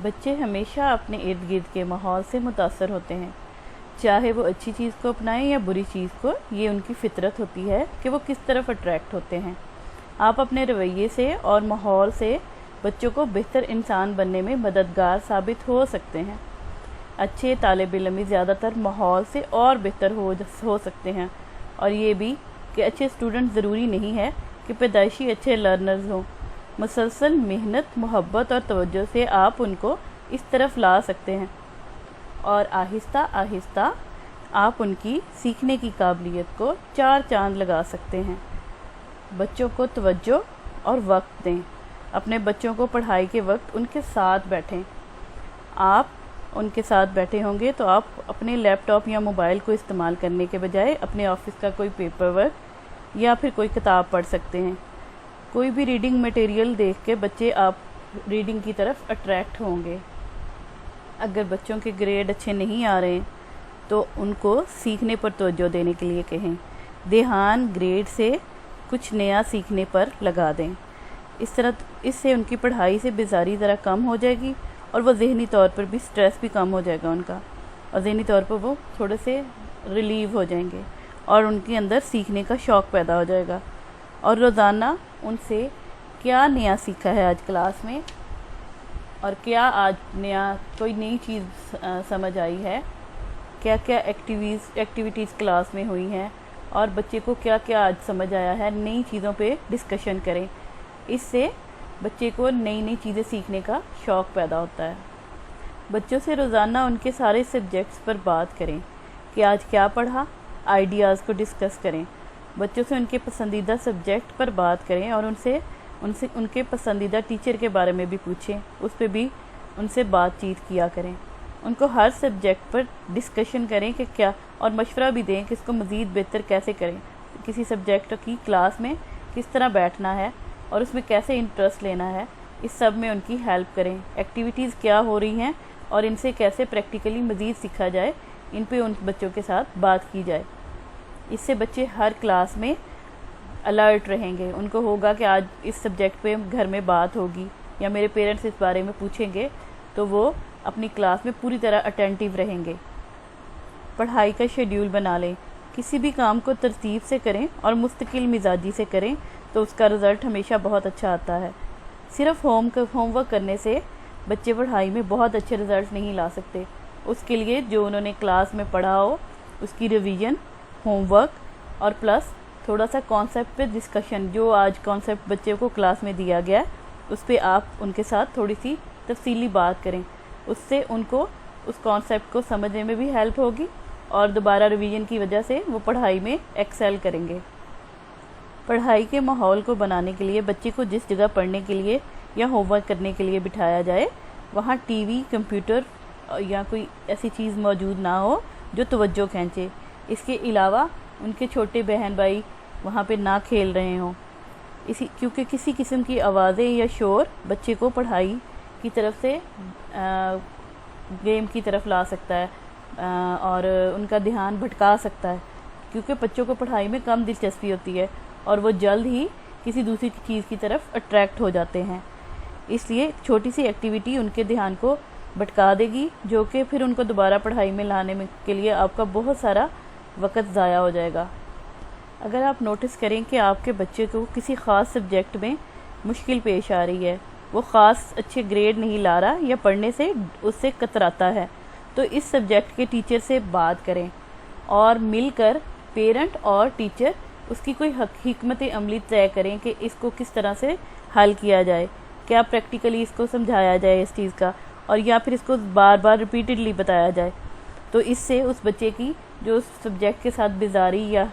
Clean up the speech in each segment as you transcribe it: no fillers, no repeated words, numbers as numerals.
بچے ہمیشہ اپنے ارد گرد کے ماحول سے متاثر ہوتے ہیں، چاہے وہ اچھی چیز کو اپنائیں یا بری چیز کو۔ یہ ان کی فطرت ہوتی ہے کہ وہ کس طرف اٹریکٹ ہوتے ہیں۔ آپ اپنے رویے سے اور ماحول سے بچوں کو بہتر انسان بننے میں مددگار ثابت ہو سکتے ہیں۔ اچھے طالب علم زیادہ تر ماحول سے اور بہتر ہو سکتے ہیں، اور یہ بھی کہ اچھے اسٹوڈنٹ ضروری نہیں ہے کہ پیدائشی اچھے لرنرز ہوں۔ مسلسل محنت، محبت اور توجہ سے آپ ان کو اس طرف لا سکتے ہیں، اور آہستہ آہستہ آپ ان کی سیکھنے کی قابلیت کو چار چاند لگا سکتے ہیں۔ بچوں کو توجہ اور وقت دیں۔ اپنے بچوں کو پڑھائی کے وقت ان کے ساتھ بیٹھیں۔ آپ ان کے ساتھ بیٹھے ہوں گے تو آپ اپنے لیپ ٹاپ یا موبائل کو استعمال کرنے کے بجائے اپنے آفس کا کوئی پیپر ورک یا پھر کوئی کتاب پڑھ سکتے ہیں۔ کوئی بھی ریڈنگ مٹیریل دیکھ کے بچے آپ ریڈنگ کی طرف اٹریکٹ ہوں گے۔ اگر بچوں کے گریڈ اچھے نہیں آ رہے تو ان کو سیکھنے پر توجہ دینے کے لیے کہیں۔ دھیان گریڈ سے کچھ نیا سیکھنے پر لگا دیں۔ اس سے ان کی پڑھائی سے بیزاری ذرا کم ہو جائے گی، اور وہ ذہنی طور پر بھی سٹریس بھی کم ہو جائے گا ان کا، اور ذہنی طور پر وہ تھوڑے سے ریلیو ہو جائیں گے، اور ان کے اندر سیکھنے کا شوق پیدا ہو جائے گا۔ اور روزانہ ان سے کیا نیا سیکھا ہے آج کلاس میں، اور کیا آج کوئی نئی چیز سمجھ آئی ہے، کیا کیا ایکٹیویٹیز کلاس میں ہوئی ہیں، اور بچے کو کیا کیا آج سمجھ آیا ہے، نئی چیزوں پہ ڈسکشن کریں۔ اس سے بچے کو نئی نئی چیزیں سیکھنے کا شوق پیدا ہوتا ہے۔ بچوں سے روزانہ ان کے سارے سبجیکٹس پر بات کریں کہ آج کیا پڑھا، آئیڈیاز کو ڈسکس کریں۔ بچوں سے ان کے پسندیدہ سبجیکٹ پر بات کریں، اور ان کے پسندیدہ ٹیچر کے بارے میں بھی پوچھیں، اس پہ بھی ان سے بات چیت کیا کریں۔ ان کو ہر سبجیکٹ پر ڈسکشن کریں کہ کیا، اور مشورہ بھی دیں کہ اس کو مزید بہتر کیسے کریں، کسی سبجیکٹ کی کلاس میں کس طرح بیٹھنا ہے اور اس میں کیسے انٹرسٹ لینا ہے، اس سب میں ان کی ہیلپ کریں۔ ایکٹیویٹیز کیا ہو رہی ہیں اور ان سے کیسے پریکٹیکلی مزید سیکھا جائے، ان پہ ان بچوں کے ساتھ بات کی جائے۔ اس سے بچے ہر کلاس میں الرٹ رہیں گے۔ ان کو ہوگا کہ آج اس سبجیکٹ پہ گھر میں بات ہوگی، یا میرے پیرنٹس اس بارے میں پوچھیں گے، تو وہ اپنی کلاس میں پوری طرح اٹینٹیو رہیں گے۔ پڑھائی کا شیڈیول بنا لیں۔ کسی بھی کام کو ترتیب سے کریں اور مستقل مزاجی سے کریں تو اس کا رزلٹ ہمیشہ بہت اچھا آتا ہے۔ صرف ہوم ورک کرنے سے بچے پڑھائی میں بہت اچھے رزلٹس نہیں لا سکتے۔ اس کے لیے جو انہوں نے کلاس میں پڑھا ہو اس کی ریویژن، ہوم ورک، اور پلس تھوڑا سا کانسیپٹ پہ ڈسکشن، جو آج کانسیپٹ بچے کو کلاس میں دیا گیا ہے اس پہ آپ ان کے ساتھ تھوڑی سی تفصیلی بات کریں۔ اس سے ان کو اس کانسیپٹ کو سمجھنے میں بھی ہیلپ ہوگی، اور دوبارہ ریویژن کی وجہ سے وہ پڑھائی میں ایکسل کریں گے۔ پڑھائی کے ماحول کو بنانے کے لیے بچے کو جس جگہ پڑھنے کے لیے یا ہوم ورک کرنے کے لیے بٹھایا جائے وہاں ٹی وی، کمپیوٹر یا کوئی ایسی چیز موجود نہ ہو جو توجہ کھینچے۔ اس کے علاوہ ان کے چھوٹے بہن بھائی وہاں پہ نہ کھیل رہے ہوں، کیونکہ کسی قسم کی آوازیں یا شور بچے کو پڑھائی کی طرف سے گیم کی طرف لا سکتا ہے، اور ان کا دھیان بھٹکا سکتا ہے، کیونکہ بچوں کو پڑھائی میں کم دلچسپی ہوتی ہے اور وہ جلد ہی کسی دوسری چیز کی طرف اٹریکٹ ہو جاتے ہیں۔ اس لیے ایک چھوٹی سی ایکٹیویٹی ان کے دھیان کو بھٹکا دے گی، جو کہ پھر ان کو دوبارہ پڑھائی میں لانے کے لیے آپ کا بہت سارا وقت ضائع ہو جائے گا۔ اگر آپ نوٹس کریں کہ آپ کے بچے کو کسی خاص سبجیکٹ میں مشکل پیش آ رہی ہے، وہ خاص اچھے گریڈ نہیں لا رہا یا پڑھنے سے اس سے کتراتا ہے، تو اس سبجیکٹ کے ٹیچر سے بات کریں، اور مل کر پیرنٹ اور ٹیچر اس کی کوئی حکمت عملی طے کریں کہ اس کو کس طرح سے حل کیا جائے، کیا پریکٹیکلی اس کو سمجھایا جائے اس چیز کا، اور یا پھر اس کو بار بار ریپیٹڈلی بتایا جائے۔ تو اس سے اس بچے کی جو اس سبجیکٹ کے ساتھ بیزاری یا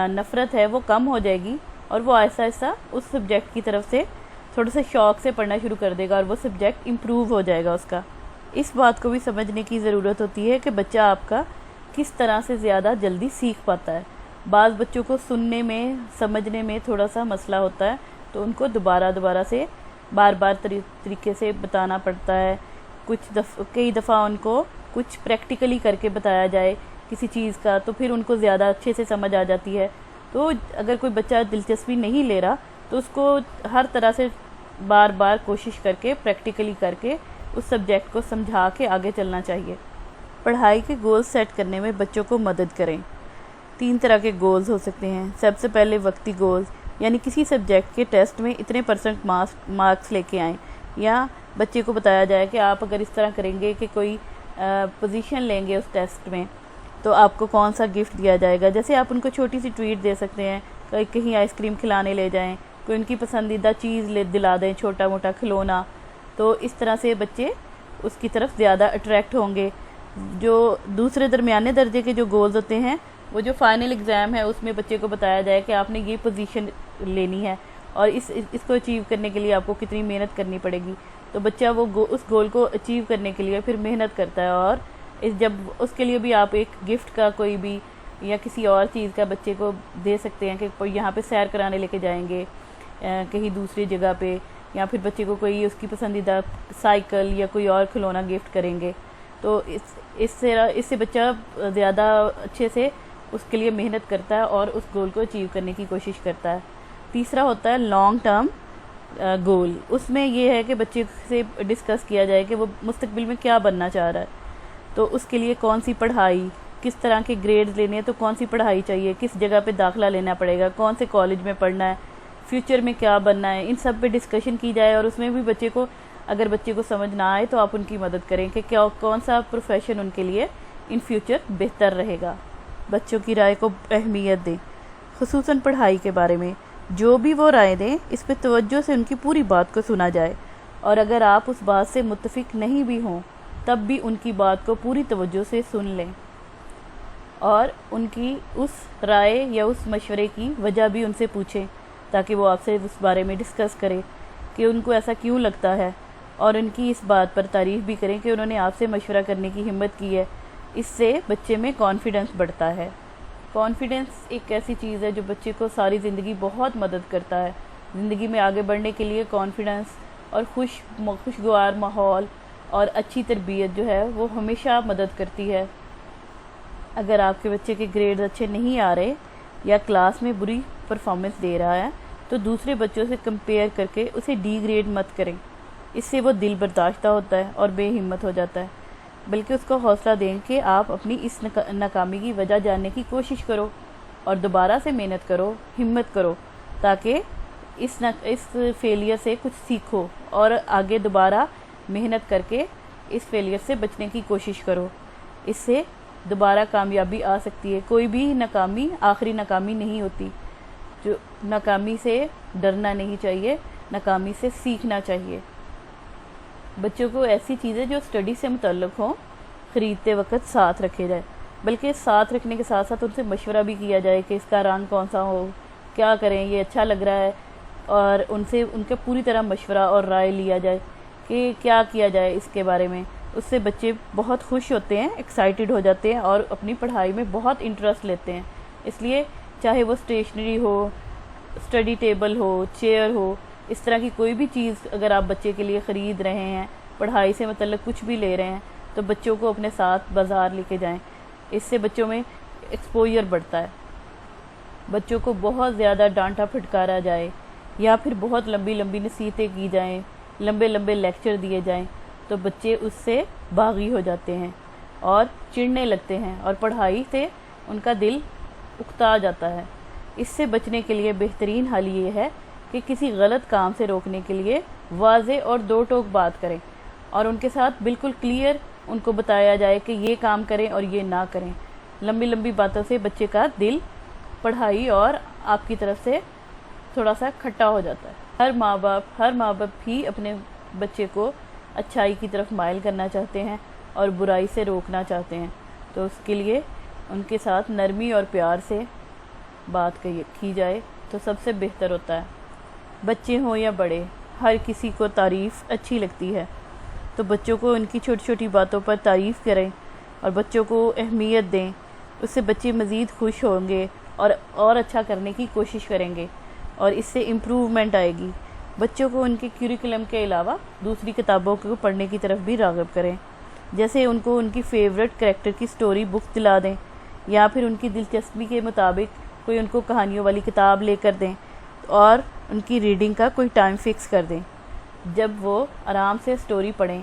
نفرت ہے وہ کم ہو جائے گی، اور وہ آہستہ آہستہ اس سبجیکٹ کی طرف سے تھوڑے سے شوق سے پڑھنا شروع کر دے گا، اور وہ سبجیکٹ امپروو ہو جائے گا اس کا۔ اس بات کو بھی سمجھنے کی ضرورت ہوتی ہے کہ بچہ آپ کا کس طرح سے زیادہ جلدی سیکھ پاتا ہے۔ بعض بچوں کو سننے میں، سمجھنے میں تھوڑا سا مسئلہ ہوتا ہے، تو ان کو دوبارہ سے بار طریقے سے بتانا پڑتا ہے۔ کئی دفعہ ان کو کچھ پریکٹیکلی کر کے بتایا جائے کسی چیز کا، تو پھر ان کو زیادہ اچھے سے سمجھ آ جاتی ہے۔ تو اگر کوئی بچہ دلچسپی نہیں لے رہا تو اس کو ہر طرح سے بار کوشش کر کے پریکٹیکلی کر کے اس سبجیکٹ کو سمجھا کے آگے چلنا چاہیے۔ پڑھائی کے گولز سیٹ کرنے میں بچوں کو مدد کریں۔ 3 طرح کے گولز ہو سکتے ہیں۔ سب سے پہلے وقتی گولز، یعنی کسی سبجیکٹ کے ٹیسٹ میں اتنے % مارکس لے کے آئیں، یا بچے کو بتایا جائے کہ آپ اگر اس طرح کریں گے کہ کوئی پوزیشن لیں گے اس ٹیسٹ میں تو آپ کو کون سا گفٹ دیا جائے گا۔ جیسے آپ ان کو چھوٹی سی ٹویٹ دے سکتے ہیں، کہیں آئس کریم کھلانے لے جائیں، کوئی ان کی پسندیدہ چیز دلا دیں، چھوٹا موٹا کھلونا، تو اس طرح سے بچے اس کی طرف زیادہ اٹریکٹ ہوں گے۔ جو دوسرے درمیانے درجے کے جو گولز ہوتے ہیں، وہ جو فائنل ایگزام ہے اس میں بچے کو بتایا جائے کہ آپ نے یہ پوزیشن لینی ہے اور اس کو اچیو کرنے کے لیے آپ کو کتنی محنت کرنی پڑے گی، تو بچہ وہ اس گول کو اچیو کرنے کے لیے پھر محنت کرتا ہے، اور جب اس کے لیے بھی آپ ایک گفٹ کا کوئی بھی یا کسی اور چیز کا بچے کو دے سکتے ہیں کہ یہاں پہ سیر کرانے لے کے جائیں گے کہیں دوسری جگہ پہ، یا پھر بچے کو کوئی اس کی پسندیدہ سائیکل یا کوئی اور کھلونا گفٹ کریں گے، تو اس سے بچہ زیادہ اچھے سے اس کے لیے محنت کرتا ہے اور اس گول کو اچیو کرنے کی کوشش کرتا ہے۔ تیسرا ہوتا ہے لانگ ٹرم گول۔ اس میں یہ ہے کہ بچے سے ڈسکس کیا جائے کہ وہ مستقبل میں کیا بننا چاہ رہا ہے، تو اس کے لیے کون سی پڑھائی، کس طرح کے گریڈز لینے ہیں، تو کون سی پڑھائی چاہیے، کس جگہ پہ داخلہ لینا پڑے گا، کون سے کالج میں پڑھنا ہے، فیوچر میں کیا بننا ہے، ان سب پہ ڈسکشن کی جائے، اور اس میں بھی بچے کو اگر بچے کو سمجھ نہ آئے تو آپ ان کی مدد کریں کہ کون سا پروفیشن ان کے لیے ان فیوچر بہتر رہے گا۔ بچوں کی رائے کو اہمیت دیں، خصوصاً پڑھائی کے بارے میں۔ جو بھی وہ رائے دیں اس پہ توجہ سے ان کی پوری بات کو سنا جائے، اور اگر آپ اس بات سے متفق نہیں بھی ہوں تب بھی ان کی بات کو پوری توجہ سے سن لیں، اور ان کی اس رائے یا اس مشورے کی وجہ بھی ان سے پوچھیں تاکہ وہ آپ سے اس بارے میں ڈسکس کرے کہ ان کو ایسا کیوں لگتا ہے، اور ان کی اس بات پر تعریف بھی کریں کہ انہوں نے آپ سے مشورہ کرنے کی ہمت کی ہے۔ اس سے بچے میں کانفیڈنس بڑھتا ہے۔ کانفیڈنس ایک ایسی چیز ہے جو بچے کو ساری زندگی بہت مدد کرتا ہے۔ زندگی میں آگے بڑھنے کے لیے کانفیڈنس اور خوشگوار ماحول اور اچھی تربیت جو ہے وہ ہمیشہ مدد کرتی ہے۔ اگر آپ کے بچے کے گریڈز اچھے نہیں آ رہے یا کلاس میں بری پرفارمنس دے رہا ہے تو دوسرے بچوں سے کمپیئر کر کے اسے ڈی گریڈ مت کریں، اس سے وہ دل برداشتہ ہوتا ہے اور بے ہمت ہو جاتا ہے، بلکہ اس کو حوصلہ دیں کہ آپ اپنی اس ناکامی کی وجہ جاننے کی کوشش کرو اور دوبارہ سے محنت کرو، ہمت کرو، تاکہ اس فیلئر سے کچھ سیکھو اور آگے دوبارہ محنت کر کے اس فیلئر سے بچنے کی کوشش کرو۔ اس سے دوبارہ کامیابی آ سکتی ہے۔ کوئی بھی ناکامی آخری ناکامی نہیں ہوتی۔ جو ناکامی سے ڈرنا نہیں چاہیے، ناکامی سے سیکھنا چاہیے۔ بچوں کو ایسی چیزیں جو اسٹڈی سے متعلق ہوں خریدتے وقت ساتھ رکھے جائے، بلکہ ساتھ رکھنے کے ساتھ ساتھ ان سے مشورہ بھی کیا جائے کہ اس کا رنگ کون سا ہو، کیا کریں، یہ اچھا لگ رہا ہے، اور ان کا پوری طرح مشورہ اور رائے لیا جائے کہ کیا کیا جائے اس کے بارے میں۔ اس سے بچے بہت خوش ہوتے ہیں، ایکسائٹیڈ ہو جاتے ہیں اور اپنی پڑھائی میں بہت انٹرسٹ لیتے ہیں۔ اس لیے چاہے وہ اسٹیشنری ہو، اسٹڈی ٹیبل ہو، چیئر ہو، اس طرح کی کوئی بھی چیز اگر آپ بچے کے لیے خرید رہے ہیں، پڑھائی سے متعلق کچھ بھی لے رہے ہیں، تو بچوں کو اپنے ساتھ بازار لے کے جائیں۔ اس سے بچوں میں ایکسپوجر بڑھتا ہے۔ بچوں کو بہت زیادہ ڈانٹا پھٹکارا جائے یا پھر بہت لمبی لمبی نصیحتیں کی جائیں، لمبے لمبے لیکچر دیے جائیں، تو بچے اس سے باغی ہو جاتے ہیں اور چڑھنے لگتے ہیں اور پڑھائی سے ان کا دل اکتا جاتا ہے۔ اس سے بچنے کے لیے بہترین حل یہ ہے کہ کسی غلط کام سے روکنے کے لیے واضح اور دو ٹوک بات کریں، اور ان کے ساتھ بالکل کلیئر ان کو بتایا جائے کہ یہ کام کریں اور یہ نہ کریں۔ لمبی لمبی باتوں سے بچے کا دل پڑھائی اور آپ کی طرف سے تھوڑا سا کھٹا ہو جاتا ہے۔ ہر ماں باپ بھی اپنے بچے کو اچھائی کی طرف مائل کرنا چاہتے ہیں اور برائی سے روکنا چاہتے ہیں، تو اس کے لیے ان کے ساتھ نرمی اور پیار سے بات کی جائے تو سب سے بہتر ہوتا ہے۔ بچے ہوں یا بڑے، ہر کسی کو تعریف اچھی لگتی ہے، تو بچوں کو ان کی چھوٹی چھوٹی باتوں پر تعریف کریں اور بچوں کو اہمیت دیں۔ اس سے بچے مزید خوش ہوں گے اور اچھا کرنے کی کوشش کریں گے، اور اس سے امپروومنٹ آئے گی۔ بچوں کو ان کے کیوریکولم کے علاوہ دوسری کتابوں کو پڑھنے کی طرف بھی راغب کریں، جیسے ان کو ان کی فیوریٹ کریکٹر کی سٹوری بک دلا دیں، یا پھر ان کی دلچسپی کے مطابق کوئی ان کو کہانیوں والی کتاب لے کر دیں، اور ان کی ریڈنگ کا کوئی ٹائم فکس کر دیں۔ جب وہ آرام سے سٹوری پڑھیں